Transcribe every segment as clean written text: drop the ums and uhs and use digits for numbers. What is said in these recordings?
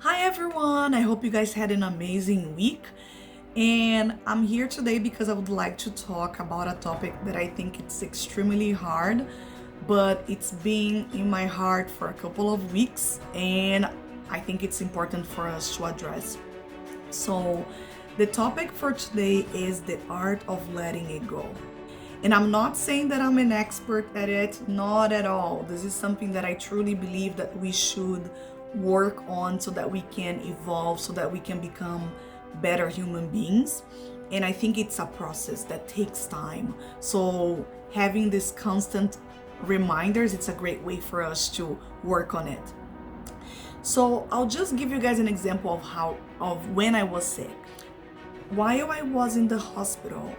Hi everyone, I hope you guys had an amazing week. And I'm here today because I would like to talk about a topic that I think it's extremely hard, but it's been in my heart for a couple of weeks, and I think it's important for us to address. So, the topic for today is the art of letting it go. And I'm not saying that I'm an expert at it, not at all. This is something that I truly believe that we should work on so that we can evolve, so that we can become better human beings. And I think it's a process that takes time. So having this constant reminders, it's a great way for us to work on it. So I'll just give you guys an example of when I was sick. While I was in the hospital,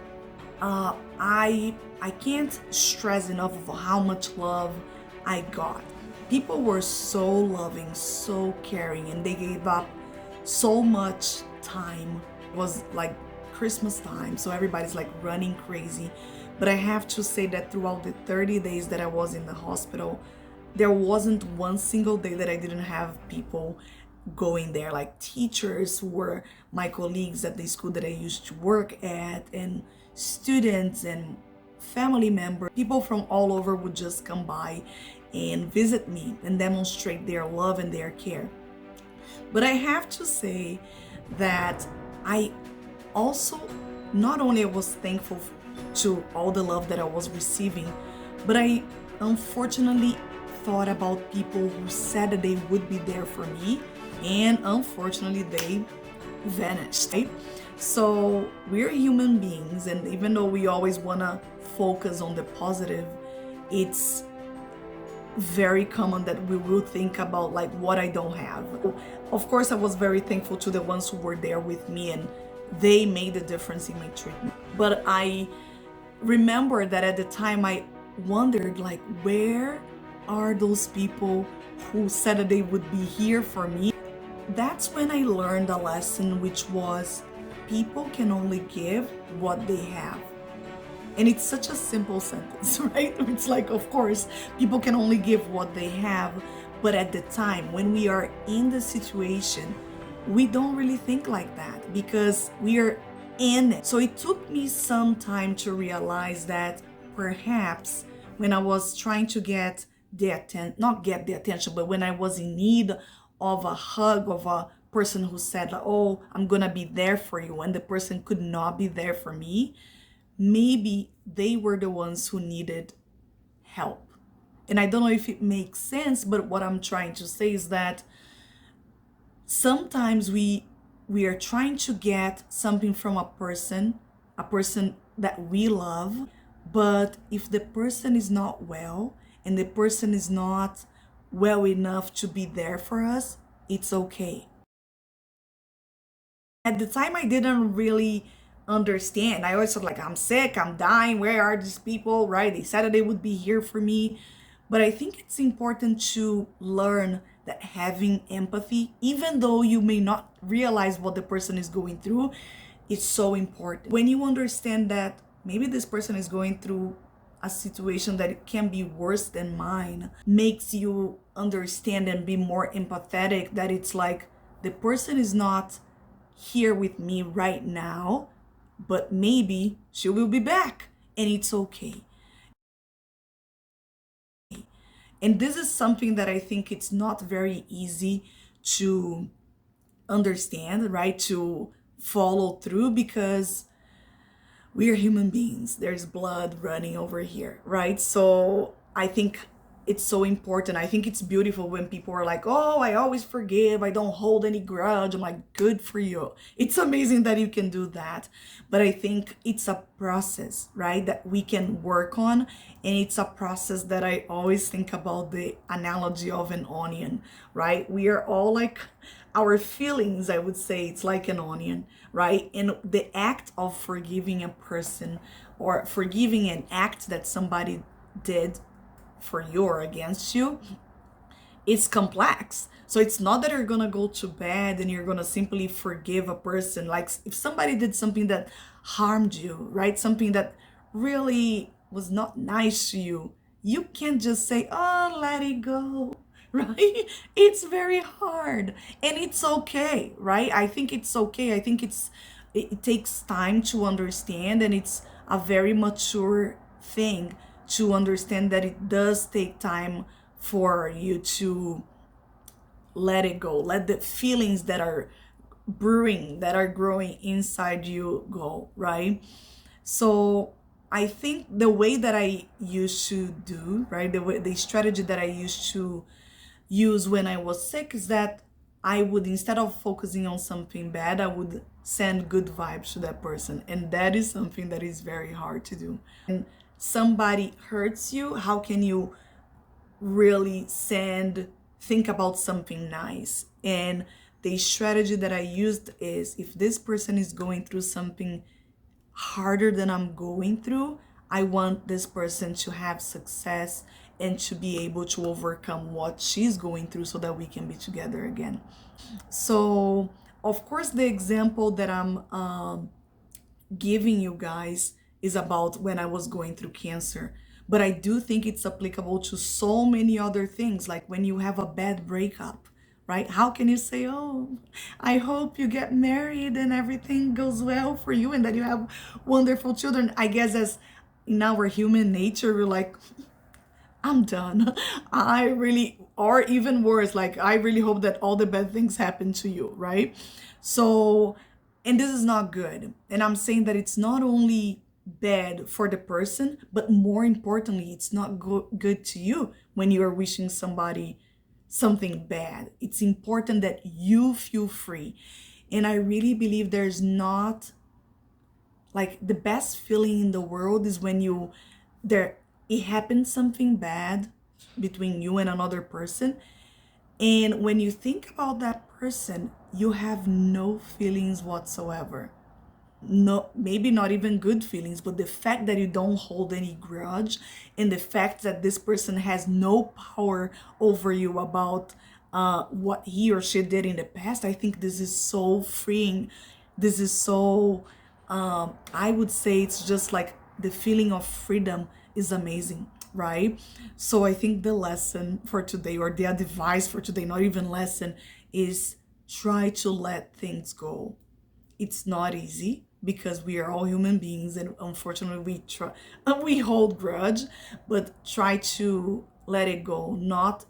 I can't stress enough of how much love I got. People were so loving, so caring, and they gave up so much time. It was like Christmas time, so everybody's like running crazy. But I have to say that throughout the 30 days that I was in the hospital, there wasn't one single day that I didn't have people going there, like teachers who were my colleagues at the school that I used to work at, and students and family members. People from all over would just come by and visit me and demonstrate their love and their care. But I have to say that I also, not only I was thankful to all the love that I was receiving, but I unfortunately thought about people who said that they would be there for me, and unfortunately they vanished, right? So we're human beings, and even though we always want to focus on the positive, it's very common that we will think about like what I don't have. Of course, I was very thankful to the ones who were there with me, and they made a difference in my treatment. But I remember that at the time I wondered like, where are those people who said that they would be here for me? That's when I learned a lesson, which was people can only give what they have. And it's such a simple sentence, right? It's like, of course, people can only give what they have. But at the time, when we are in the situation, we don't really think like that because we are in it. So it took me some time to realize that perhaps when I was trying to get the attention, not get the attention, but when I was in need of a hug of a person who said, oh, I'm gonna be there for you, and the person could not be there for me, maybe they were the ones who needed help. And I don't know if it makes sense, but what I'm trying to say is that sometimes we are trying to get something from a person that we love, but if the person is not well and the person is not well enough to be there for us, it's okay. At the time I didn't really understand. I always thought like, I'm sick, I'm dying, where are these people, right? They said that they would be here for me. But I think it's important to learn that having empathy, even though you may not realize what the person is going through, is so important. When you understand that maybe this person is going through a situation that it can be worse than mine, makes you understand and be more empathetic, that it's like the person is not here with me right now, but maybe she will be back and it's okay. And this is something that I think it's not very easy to understand, right? To follow through because we are human beings. There's blood running over here, right? So I think it's so important. I think it's beautiful when people are like, oh, I always forgive. I don't hold any grudge. I'm like, good for you. It's amazing that you can do that. But I think it's a process, right? That we can work on. And it's a process that I always think about the analogy of an onion, right? We are all like, our feelings, I would say, it's like an onion, right? And the act of forgiving a person or forgiving an act that somebody did for you or against you, it's complex. So it's not that you're gonna go to bed and you're gonna simply forgive a person. Like if somebody did something that harmed you, right? Something that really was not nice to you, you can't just say, oh, let it go. right? It's very hard, and it's okay, right? I think it's okay. I think it takes time to understand, and it's a very mature thing to understand that it does take time for you to let it go, let the feelings that are brewing, that are growing inside you go, right? So I think the way that I used to do, right, the strategy that I used to use when I was sick is that I would, instead of focusing on something bad, I would send good vibes to that person. And that is something that is very hard to do. And somebody hurts you, how can you really think about something nice? And the strategy that I used is, if this person is going through something harder than I'm going through, I want this person to have success and to be able to overcome what she's going through so that we can be together again. So, of course, the example that I'm giving you guys is about when I was going through cancer. But I do think it's applicable to so many other things, like when you have a bad breakup, right? How can you say, oh, I hope you get married and everything goes well for you and that you have wonderful children? I guess as in our human nature, we're like, I'm done. I really, or even worse, like, I really hope that all the bad things happen to you, right? So, and this is not good. And I'm saying that it's not only bad for the person, but more importantly, it's not good to you when you are wishing somebody something bad. It's important that you feel free. And I really believe there's not, like, the best feeling in the world is when there it happens something bad between you and another person, and when you think about that person, you have no feelings whatsoever. No, maybe not even good feelings, but the fact that you don't hold any grudge, and the fact that this person has no power over you about what he or she did in the past, I think this is so freeing. This is so, I would say it's just like the feeling of freedom is amazing, right? So I think the lesson for today, or the advice for today, not even lesson, is try to let things go. It's not easy because we are all human beings, and unfortunately we hold grudge, but try to let it go, not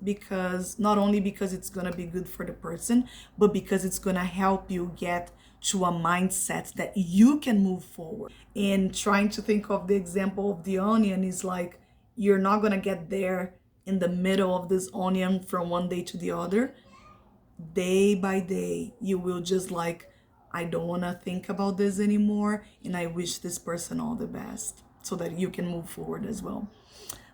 only because it's going to be good for the person, but because it's going to help you get to a mindset that you can move forward. And trying to think of the example of the onion is like, you're not going to get there in the middle of this onion from one day to the other. Day by day, you will just like, I don't want to think about this anymore, and I wish this person all the best so that you can move forward as well.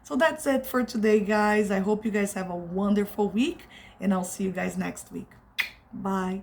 So that's it for today, guys. I hope you guys have a wonderful week, and I'll see you guys next week. Bye.